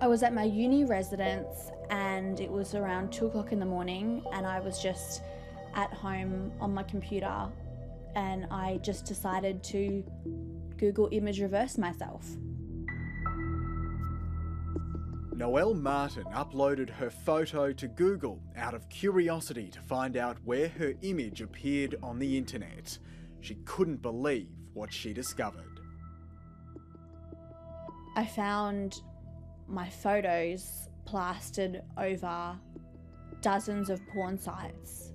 I was at my uni residence and it was around 2 o'clock in the morning, and I was just at home on my computer and I just decided to Google image reverse myself. Noelle Martin uploaded her photo to Google out of curiosity to find out where her image appeared on the internet. She couldn't believe what she discovered. I found my photos plastered over dozens of porn sites.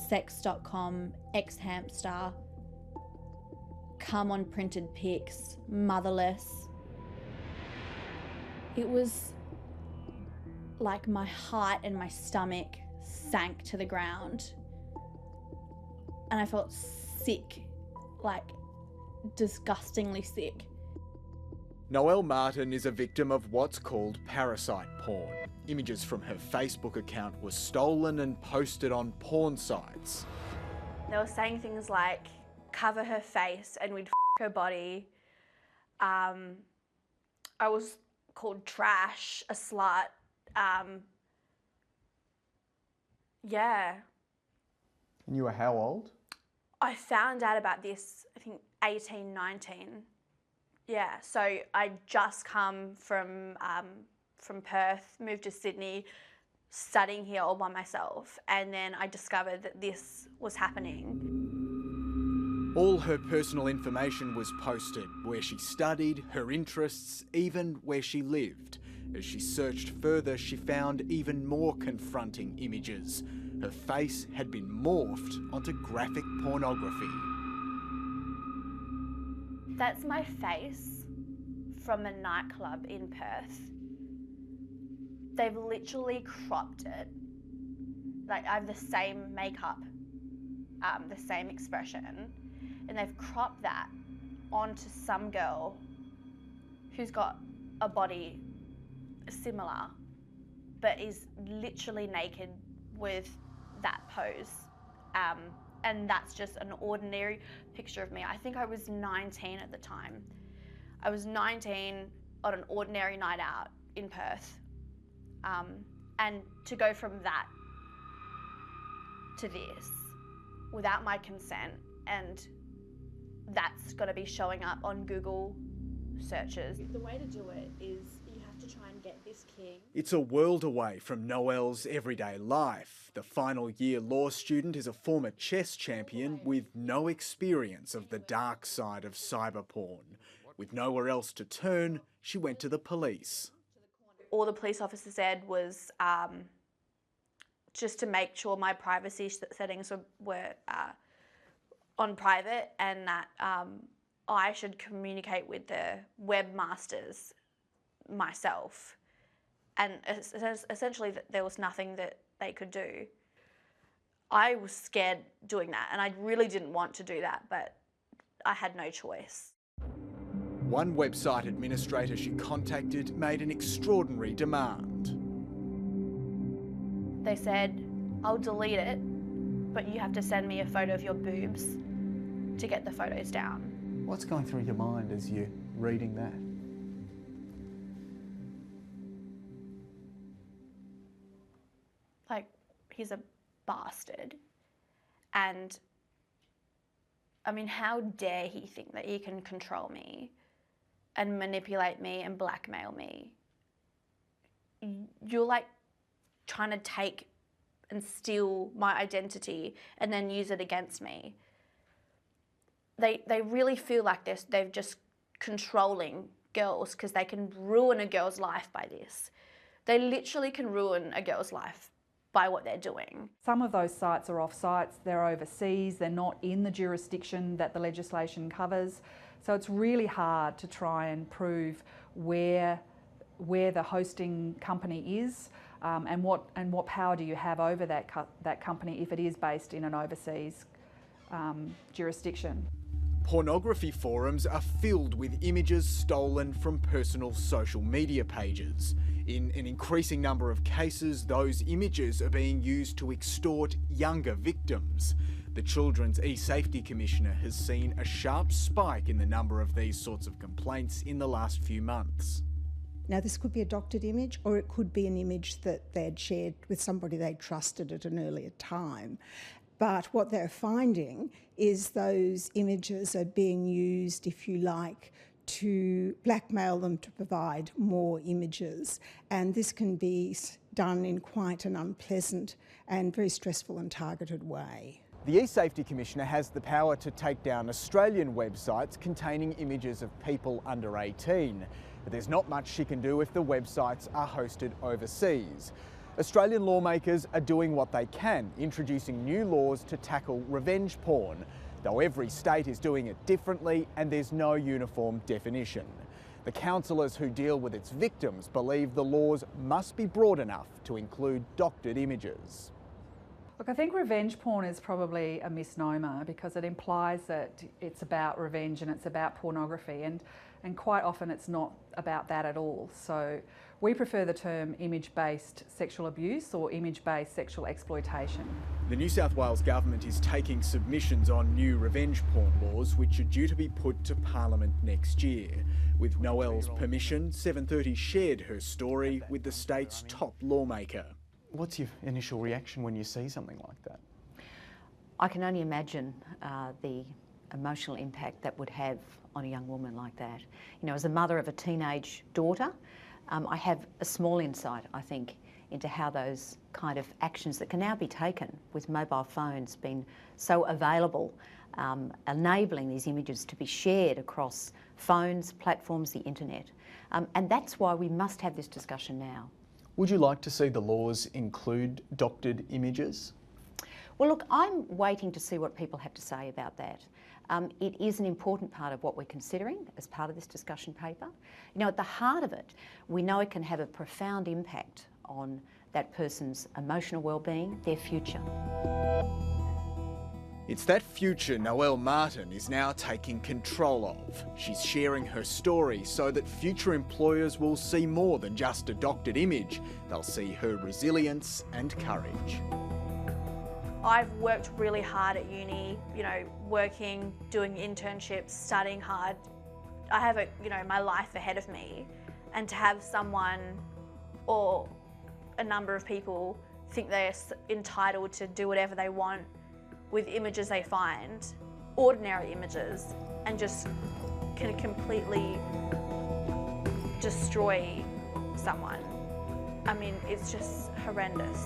Sex.com, Xhamster, Come on printed pics, Motherless. It was like my heart and my stomach sank to the ground. And I felt sick, like disgustingly sick. Noelle Martin is a victim of what's called parasite porn. Images from her Facebook account were stolen and posted on porn sites. They were saying things like, cover her face and we'd her body. I was called trash, a slut. Yeah. And you were how old? I found out about this, I think 18, 19. Yeah, so I just come from Perth, moved to Sydney, studying here all by myself, and then I discovered that this was happening. All her personal information was posted, where she studied, her interests, even where she lived. As she searched further, she found even more confronting images. Her face had been morphed onto graphic pornography. That's my face from a nightclub in Perth. They've literally cropped it. Like, I have the same makeup, the same expression, and they've cropped that onto some girl who's got a body similar, but is literally naked with that pose. And that's just an ordinary picture of me. I think I was 19 at the time. I was 19 on an ordinary night out in Perth. And to go from that to this without my consent, and that's got to be showing up on Google searches. The way to do it is you have to try and get this kid. It's a world away from Noelle's everyday life. The final year law student is a former chess champion with no experience of the dark side of cyber porn. With nowhere else to turn, she went to the police. All the police officer said was just to make sure my privacy settings were on private, and that I should communicate with the webmasters myself. And essentially there was nothing that they could do. I was scared doing that, and I really didn't want to do that, but I had no choice. One website administrator she contacted made an extraordinary demand. They said, I'll delete it, but you have to send me a photo of your boobs to get the photos down. What's going through your mind as you're reading that? Like, he's a bastard. And I mean, how dare he think that he can control me and manipulate me and blackmail me? You're like trying to take and steal my identity and then use it against me. They really feel like they're just controlling girls because they can ruin a girl's life by this. They literally can ruin a girl's life by what they're doing. Some of those sites are off sites, they're overseas, they're not in the jurisdiction that the legislation covers. So it's really hard to try and prove where the hosting company is and what power do you have over that company if it is based in an overseas jurisdiction. Pornography forums are filled with images stolen from personal social media pages. In an increasing number of cases, those images are being used to extort younger victims. The Children's E-Safety Commissioner has seen a sharp spike in the number of these sorts of complaints in the last few months. Now, this could be a doctored image, or it could be an image that they had shared with somebody they trusted at an earlier time. But what they're finding is those images are being used, if you like, to blackmail them to provide more images. And this can be done in quite an unpleasant and very stressful and targeted way. The E-Safety Commissioner has the power to take down Australian websites containing images of people under 18. But there's not much she can do if the websites are hosted overseas. Australian lawmakers are doing what they can, introducing new laws to tackle revenge porn, though every state is doing it differently and there's no uniform definition. The counsellors who deal with its victims believe the laws must be broad enough to include doctored images. Look, I think revenge porn is probably a misnomer because it implies that it's about revenge and it's about pornography, and quite often it's not about that at all. So we prefer the term image-based sexual abuse or image-based sexual exploitation. The New South Wales government is taking submissions on new revenge porn laws which are due to be put to Parliament next year. With Noelle's permission, 730 shared her story with the state's top lawmaker. What's your initial reaction when you see something like that? I can only imagine the emotional impact that would have on a young woman like that. You know, as a mother of a teenage daughter, I have a small insight, I think, into how those kind of actions that can now be taken with mobile phones being so available, enabling these images to be shared across phones, platforms, the internet. And that's why we must have this discussion now. Would you like to see the laws include doctored images? Well, look, I'm waiting to see what people have to say about that. It is an important part of what we're considering as part of this discussion paper. You know, at the heart of it, we know it can have a profound impact on that person's emotional well-being, their future. It's that future Noelle Martin is now taking control of. She's sharing her story so that future employers will see more than just a doctored image. They'll see her resilience and courage. I've worked really hard at uni, you know, working, doing internships, studying hard. I have my life ahead of me, and to have someone or a number of people think they're entitled to do whatever they want with images they find, ordinary images, and just can completely destroy someone. I mean, it's just horrendous.